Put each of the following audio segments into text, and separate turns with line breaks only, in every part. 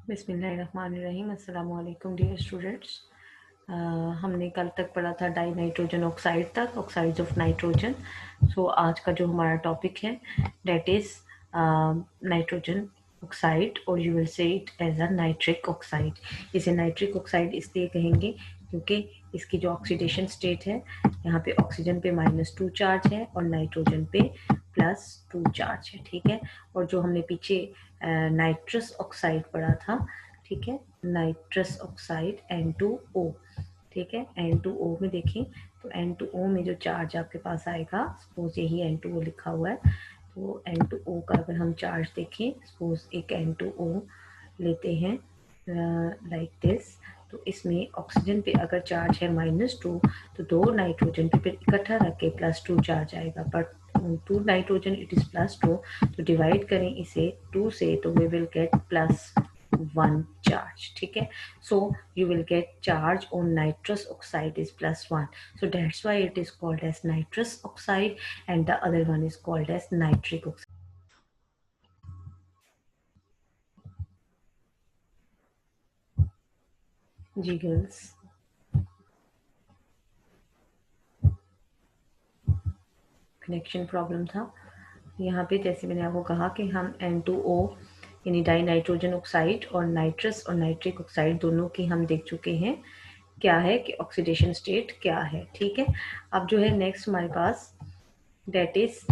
बिस्मिल्लाहिर्रहमानिर्रहीम। अस्सलाम वालेकुम डियर स्टूडेंट्स। हमने कल तक पढ़ा था डाई नाइट्रोजन ऑक्साइड तक, ऑक्साइड्स ऑफ नाइट्रोजन। सो आज का जो हमारा टॉपिक है डेट इज नाइट्रोजन ऑक्साइड, और you will say it as a nitric oxide. इसे नाइट्रिक ऑक्साइड इसलिए कहेंगे क्योंकि इसकी जो ऑक्सीडेशन स्टेट है, यहाँ पे ऑक्सीजन पे -2 चार्ज है और नाइट्रोजन पे +2 चार्ज है। ठीक है। और जो हमने पीछे नाइट्रस ऑक्साइड पढ़ा था, ठीक है, नाइट्रस ऑक्साइड N2O, ठीक है, N2O में देखें तो N2O में जो चार्ज आपके पास आएगा, सपोज यही N2O लिखा हुआ है, तो N2O का अगर हम चार्ज देखें, सपोज एक N2O लेते हैं लाइक दिस, तो इसमें ऑक्सीजन पे अगर चार्ज है -2, तो 2 नाइट्रोजन पे फिर इकट्ठा रख के +2 चार्ज आएगा, बट 2 नाइट्रोजन इट इज +2, तो डिवाइड करें इसे 2 से तो वी विल गेट +1 चार्ज। ठीक है। सो you will get charge on nitrous oxide is +1, so that's why it is called as nitrous oxide, and the other one is called as nitric oxide. Ji girls, connection problem था यहाँ पे। जैसे मैंने आपको कहा कि हम N2O यानी डाई नाइट्रोजन ऑक्साइड और नाइट्रस और नाइट्रिक ऑक्साइड दोनों की हम देख चुके हैं क्या है कि ऑक्सीडेशन स्टेट क्या है। ठीक है। अब जो है नेक्स्ट हमारे पास that is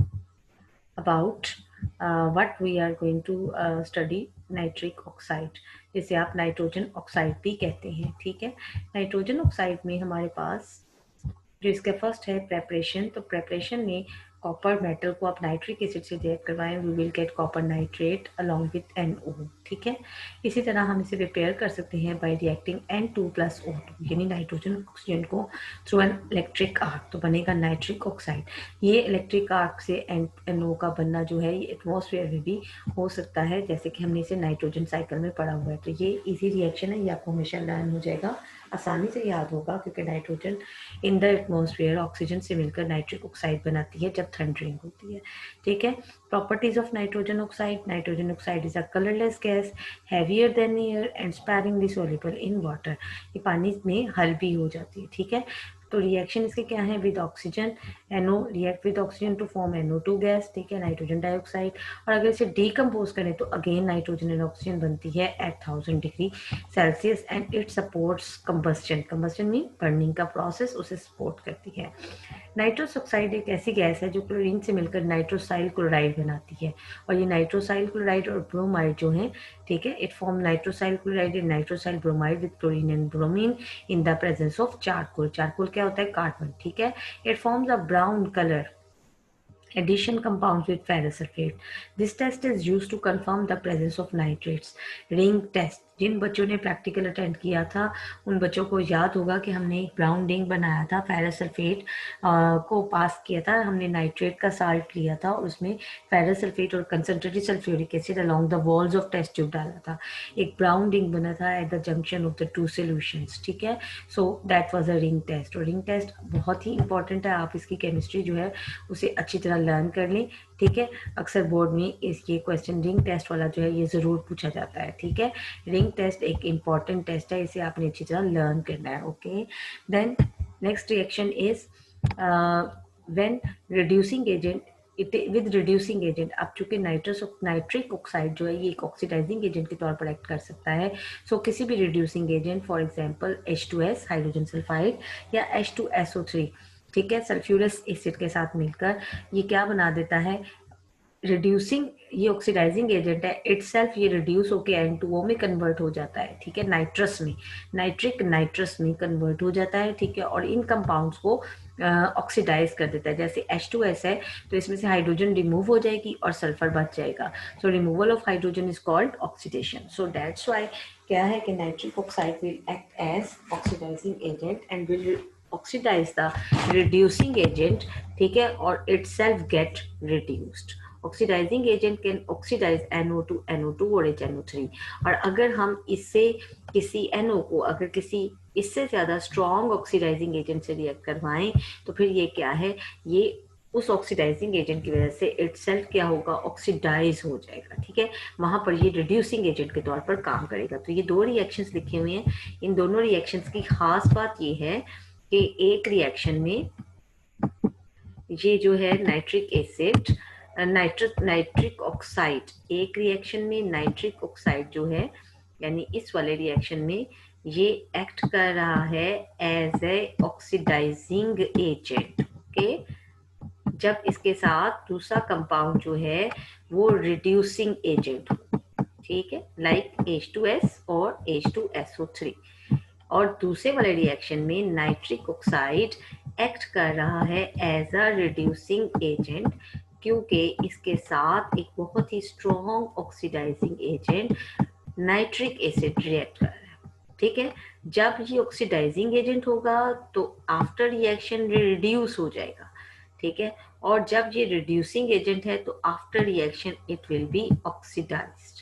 about what we are going to study nitric oxide, जिसे आप नाइट्रोजन ऑक्साइड भी कहते हैं। ठीक है। नाइट्रोजन ऑक्साइड में हमारे पास जो इसका फर्स्ट है प्रेपरेशन, तो प्रेपरेशन में कॉपर मेटल को आप नाइट्रिक एसिड से रिएक्ट करवाएं, we will get copper nitrate along with NO। ठीक है। इसी तरह हम इसे प्रिपेयर कर सकते हैं बाय रिएक्टिंग N2 + O2 यानी नाइट्रोजन ऑक्सीजन को थ्रू एन इलेक्ट्रिक आर्क, तो बनेगा नाइट्रिक ऑक्साइड। ये इलेक्ट्रिक आर्क से NO का बनना जो है ये एटमॉस्फेयर में भी हो सकता है, जैसे कि हमने इसे नाइट्रोजन साइकिल में पढ़ा हुआ है। तो ये इजी रिएक्शन है, ये आपको हमेशा लर्न हो जाएगा, आसानी से याद होगा, क्योंकि nitrogen in the atmosphere oxygen से मिलकर नाइट्रिक ऑक्साइड बनाती है जब थंडरिंग होती है। ठीक है। Properties of nitrogen oxide is a colourless gas, heavier than air and sparingly soluble in water. ये पानी में हल भी हो जाती है। ठीक है। तो रिएक्शन इसके क्या है, with oxygen NO react with oxygen to form NO2 gas, ठीक है, नाइट्रोजन डाइऑक्साइड। और अगर इसे डीकम्पोज करें तो अगेन नाइट्रोजन एंड ऑक्सीजन बनती है at 1000 degree Celsius, and it supports combustion mean burning का प्रोसेस उसे सपोर्ट करती है। नाइट्रस ऑक्साइड एक ऐसी गैस है जो क्लोरीन से मिलकर नाइट्रोसाइल क्लोराइड बनाती है, और ये नाइट्रोसाइल क्लोराइड और ब्रोमाइड जो है, ठीक है, it form nitrosyl chloride and nitrosyl bromide with chlorine and bromine in the presence of charcoal. Charcoal क्या होता है, कार्बन। ठीक है। It forms a brown colour addition compounds with ferrous sulfate. This test is used to confirm the presence of nitrates. Ring test, जिन बच्चों ने practical attend किया था उन बच्चों को याद होगा कि हमने एक ब्राउन रिंग बनाया था, फेरस सल्फेट को पास किया था, हमने नाइट्रेट का साल्ट लिया था और उसमें फेरस सल्फेट और concentrated sulphuric acid along the walls of test tube डाला था। एक ब्राउन रिंग बना था at the junction of the two solutions. ठीक है। So that was a ring test, और रिंग टेस्ट बहुत ही इंपॉर्टेंट है, आप इसकी केमिस्ट्री जो है उसे अच्छी तरह लर्न कर लें। ठीक है। अक्सर बोर्ड में ये क्वेश्चन रिंग टेस्ट वाला जो है ये ज़रूर पूछा जाता है। ठीक है। रिंग टेस्ट एक इम्पॉर्टेंट टेस्ट है, इसे आपने अच्छी तरह लर्न करना है। Okay. Then next reaction is when reducing agent with reducing agent. अब चूंकि नाइट्रिक ऑक्साइड जो है ये एक ऑक्सीडाइजिंग एजेंट के तौर पर एक्ट कर सकता है। सो किसी भी reducing agent, for example H2S hydrogen sulphide या H2SO3, ठीक है, सल्फ्यूरस एसिड के साथ मिलकर ये क्या बना देता है, रिड्यूसिंग, ये ऑक्सीडाइजिंग एजेंट है, इटसेल्फ ये रिड्यूस होकर N2O में कन्वर्ट हो जाता है। ठीक है। नाइट्रस में, नाइट्रिक नाइट्रस में कन्वर्ट हो जाता है। ठीक है। और इन कंपाउंड्स को ऑक्सीडाइज कर देता है। जैसे H2S है तो इसमें से हाइड्रोजन रिमूव हो जाएगी और सल्फर बच जाएगा। So removal of hydrogen is called oxidation. So that's why क्या है कि nitric oxide will act as oxidizing agent and will oxidize the reducing agent, ठीक है, और itself get reduced. Oxidizing agent can oxidize NO2 और HNO3, और अगर हम इससे किसी NO को अगर किसी इससे ज्यादा स्ट्रॉन्ग ऑक्सीडाइजिंग एजेंट से रिएक्ट करवाएं तो फिर ये क्या है, ये उस ऑक्सीडाइजिंग एजेंट की वजह से इटसेल्फ क्या होगा, ऑक्सीडाइज हो जाएगा। ठीक है, वहां पर ये रिड्यूसिंग एजेंट के तौर पर काम करेगा। तो ये दो रिएक्शंस लिखे हुए हैं, इन दोनों रिएक्शंस की खास बात ये है कि एक रिएक्शन में ये जो है नाइट्रिक एसिड नाइट्रिक ऑक्साइड, एक रिएक्शन में नाइट्रिक ऑक्साइड जो है यानी इस वाले रिएक्शन में ये एक्ट कर रहा है as a oxidizing agent. Okay, जब इसके साथ दूसरा कंपाउंड जो है वो रिड्यूसिंग एजेंट हो, ठीक है, लाइक H2S और H2SO3। और दूसरे वाले रिएक्शन में नाइट्रिक ऑक्साइड एक्ट कर रहा है एज अ रिड्यूसिंग एजेंट, क्योंकि इसके साथ एक बहुत ही strong oxidising agent nitric acid react कर रहा है। ठीक है, जब ये ऑक्सीडाइजिंग एजेंट होगा तो आफ्टर रिएक्शन रिड्यूस हो जाएगा। ठीक है, और जब ये रिड्यूसिंग एजेंट है तो after reaction it will be oxidized.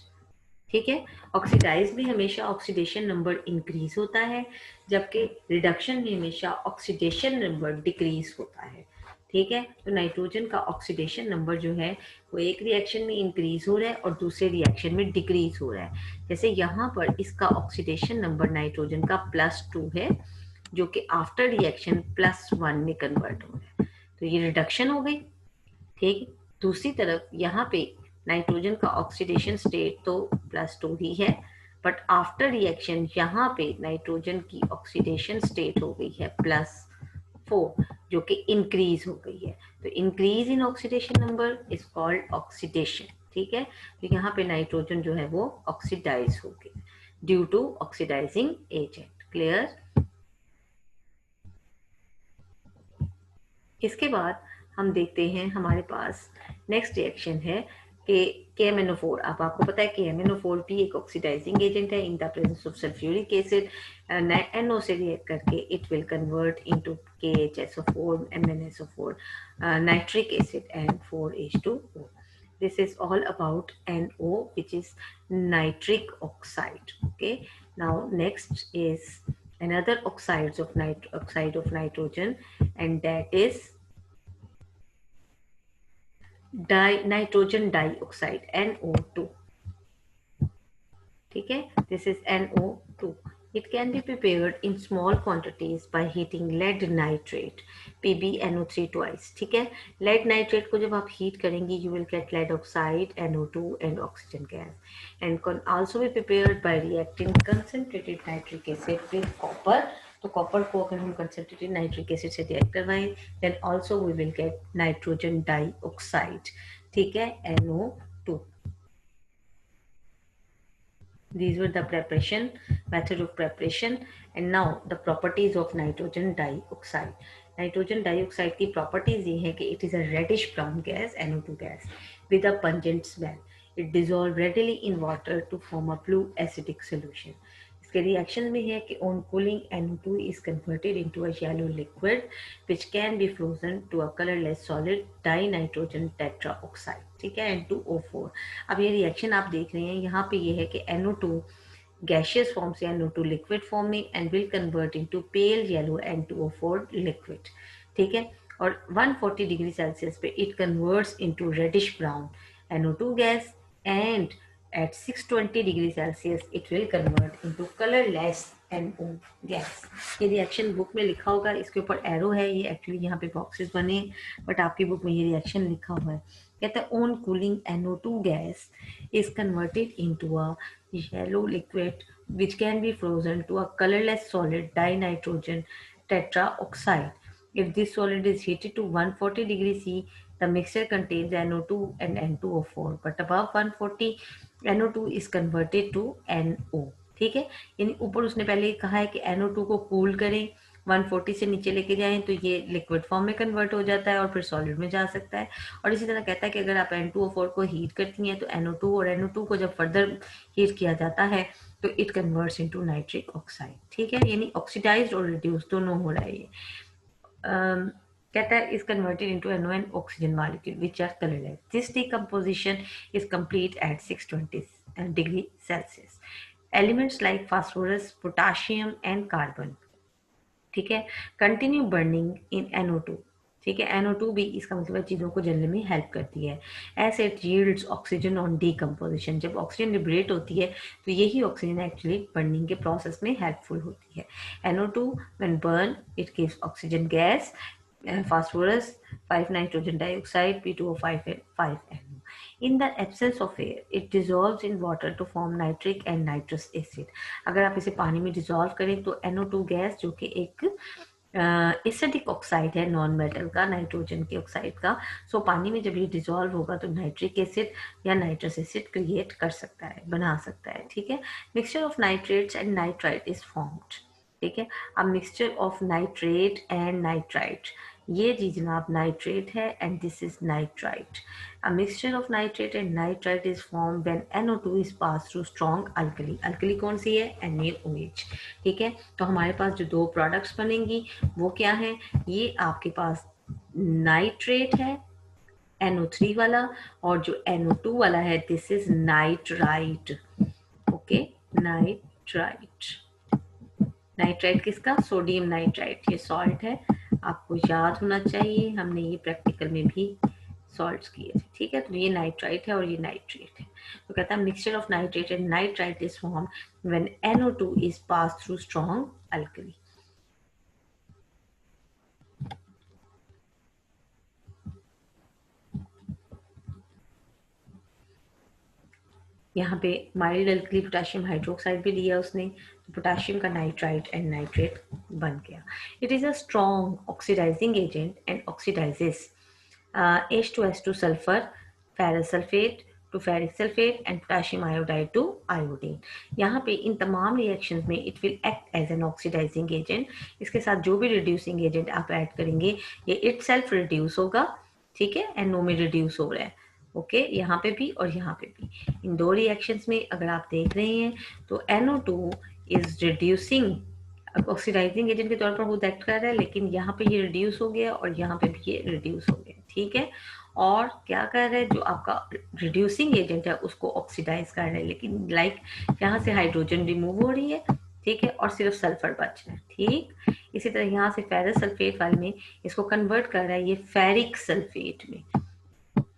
ठीक है, ऑक्सीडाइज में हमेशा ऑक्सीडेशन नंबर इंक्रीज होता है, जबकि रिडक्शन में हमेशा ऑक्सीडेशन नंबर डिक्रीज होता है। ठीक है, तो नाइट्रोजन का ऑक्सीडेशन नंबर जो है वो एक रिएक्शन में इंक्रीज हो रहा है और दूसरे रिएक्शन में डिक्रीज हो रहा है। जैसे यहाँ पर इसका ऑक्सीडेशन नंबर नाइट्रोजन का +2 है, जो कि आफ्टर रिएक्शन +1 में कन्वर्ट हो रहा है, तो ये रिडक्शन हो गई। ठीक, दूसरी तरफ यहाँ पे नाइट्रोजन का ऑक्सीडेशन स्टेट तो +2 ही है, बट आफ्टर रिएक्शन यहाँ पे नाइट्रोजन की ऑक्सीडेशन स्टेट हो गई है +4, जो कि इंक्रीज हो गई है। तो increase in oxidation number is called oxidation. ठीक है, तो यहाँ पे नाइट्रोजन जो है वो ऑक्सीडाइज हो गया due to oxidizing agent. Clear? इसके बाद हम देखते हैं हमारे पास नेक्स्ट रिएक्शन है कि KMnO4। अब आपको पता है KMnO4 भी एक ऑक्सीडाइजिंग एजेंट है इन the presence of sulphuric acid. NO से रिएक्ट करके it will convert into KHSO4 MnSO4 nitric acid and 4H2O. This is all about NO, which is nitric oxide. Okay, now next is another oxide of nitrogen, and that is nitrogen dioxide, NO2. ठीक है, this is NO2. It can be prepared in small quantities by heating lead nitrate, PbNO3 twice. ठीक है, lead nitrate को जब आप heat करेंगे you will get lead oxide, NO2 and oxygen gas, and can also be prepared by reacting concentrated nitric acid with copper. तो copper को अगर हम कंसनट्रेटेड नाइट्रिक एसिड से रिएक्ट करवाएं then also we will get nitrogen dioxide. ठीक है, NO2. These were the preparation method of preparation, and now the properties of nitrogen dioxide. Nitrogen dioxide की properties ये है कि it is a reddish brown gas, NO2 gas, with a pungent smell. It dissolves readily in water to form a blue acidic solution. इसके reaction में है कि on cooling NO2 is converted into a yellow liquid which can be frozen to a colorless solid dinitrogen tetraoxide. ठीक है, N2O4। अब ये reaction आप देख रहे हैं यहाँ पे ये है कि NO2 gaseous form से NO2 liquid form में and will convert into pale yellow N2O4 liquid। ठीक है, और 140 डिग्री सेल्सियस पे it converts into reddish brown NO2 gas, and at 620 degree Celsius it will convert into colorless NO gas। ये reaction book में लिखा होगा, इसके ऊपर एरो है, ये एक्चुअली यहाँ पे बॉक्सेस बने हैं बट आपकी बुक में ये रिएक्शन लिखा हुआ है। कहता है on cooling NO2 gas is converted into a yellow liquid which can be frozen to a colorless solid dinitrogen tetraoxide. If this solid is heated to 140 degrees C, the mixture contains NO2 and N2O4, but above 140 NO2 is converted to NO। ठीक है, यानी ऊपर उसने पहले कहा है कि NO2 को कूल करें, 140 से नीचे लेके जाएं तो ये लिक्विड फॉर्म में कन्वर्ट हो जाता है और फिर सॉलिड में जा सकता है। और इसी तरह कहता है कि अगर आप N2O4 को हीट करती हैं तो NO2 और NO2 को जब फर्दर हीट किया जाता है तो it converts into nitric oxide. ठीक है, यानी ऑक्सीडाइज्ड और रिड्यूस दोनों हो रहा है ये। कहता है is converted into NO and oxygen molecule which are colorless. This decomposition is complete at 620 degree Celsius. Elements like phosphorus, potassium and carbon, ठीक है, continue burning in NO2 ठीक है। NO2 भी इसका मतलब चीज़ों को जलने में हेल्प करती है। Acid yields oxygen on decomposition, जब ऑक्सीजन लिबरेट होती है तो यही ऑक्सीजन एक्चुअली बर्निंग के प्रोसेस में हेल्पफुल होती है। NO2 when burn it gives oxygen gas, phosphorus, 5 nitrogen dioxide, P2O5 and 5NO. In the absence of air, it dissolves in water to form nitric and nitrous acid. अगर आप इसे पानी में dissolve करें तो NO2 गैस जो कि एक एसिडिक ऑक्साइड है नॉन मेटल का, नाइट्रोजन के ऑक्साइड का, सो पानी में जब ये डिजोल्व होगा तो नाइट्रिक एसिड या नाइट्रस एसिड क्रिएट कर सकता है, बना सकता है। ठीक है। Mixture of nitrates and nitrite is formed. ठीक है। अब mixture of nitrate and nitrite, ये जी जनाब नाइट्रेट है and this is nitrite. A mixture of nitrate and nitrite is form when NO2 is pass through strong alkali. Alkali कौन सी है? NaOH। ठीक है। तो हमारे पास जो दो प्रोडक्ट्स बनेंगी वो क्या है? ये आपके पास नाइट्रेट है NO3 वाला, और जो NO2 वाला है this is nitrite. Okay, nitrite. Nitrite किसका? सोडियम नाइट्राइट, ये सॉल्ट है, आपको याद होना चाहिए, हमने ये प्रैक्टिकल में भी सॉल्ट्स किए थे। ठीक है। तो ये नाइट्राइट है और ये नाइट्रेट है। तो कहता है mixture of nitrate and nitrite is form when NO2 is pass through strong alkali. यहाँ पे माइल्ड अल्कली पोटेशियम हाइड्रोक्साइड भी दिया उसने, तो पोटेशियम का नाइट्राइट एंड नाइट्रेट बन गया। It is a strong oxidising agent and oxidizes H2S2 sulphur, ferrous sulphate to ferric sulphate and potassium iodide to iodine. यहाँ पे इन तमाम रिएक्शंस में it will act as an oxidizing agent. इसके साथ जो भी रिड्यूसिंग एजेंट आप ऐड करेंगे ये इट सेल्फ रिड्यूस होगा। ठीक है। NO में रिड्यूस हो रहा है। ओके, यहाँ पे भी और यहाँ पे भी, इन दो रिएक्शंस में अगर आप देख रहे हैं तो NO2 is reducing, oxidising agent के तौर पर खुद एक्ट कर रहा है, लेकिन यहाँ पे ये रिड्यूस हो गया और यहाँ पे भी ये रिड्यूस हो गया। ठीक है। और क्या कर रहा है, जो आपका रिड्यूसिंग एजेंट है उसको ऑक्सीडाइज कर रहा है, लेकिन लाइक यहाँ से हाइड्रोजन रिमूव हो रही है। ठीक है। और सिर्फ सल्फर बच रहा है। ठीक। इसी तरह यहाँ से फेरस सल्फेट वाले में इसको कन्वर्ट कर रहा है ये फेरिक सल्फेट में।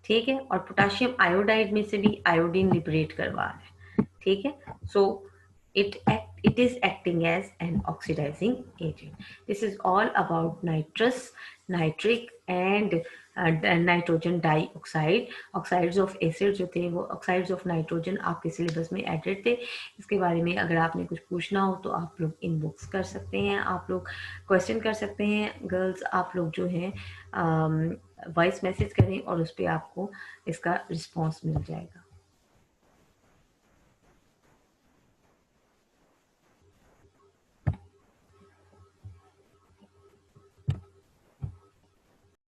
ठीक है। और पोटेशियम आयोडाइड में से भी आयोडीन लिबरेट करवा रहा है। ठीक है। सो it is acting as an oxidizing agent. This is all about nitrous, nitric and nitrogen dioxide. Oxides of acid जो थे वो ऑक्साइड्स ऑफ नाइट्रोजन आपके सिलेबस में एडेड थे। इसके बारे में अगर आपने कुछ पूछना हो तो आप लोग इनबॉक्स कर सकते हैं, आप लोग क्वेश्चन कर सकते हैं। गर्ल्स आप लोग जो हैं वॉइस मैसेज करें और उस पर आपको इसका रिस्पॉन्स मिल जाएगा।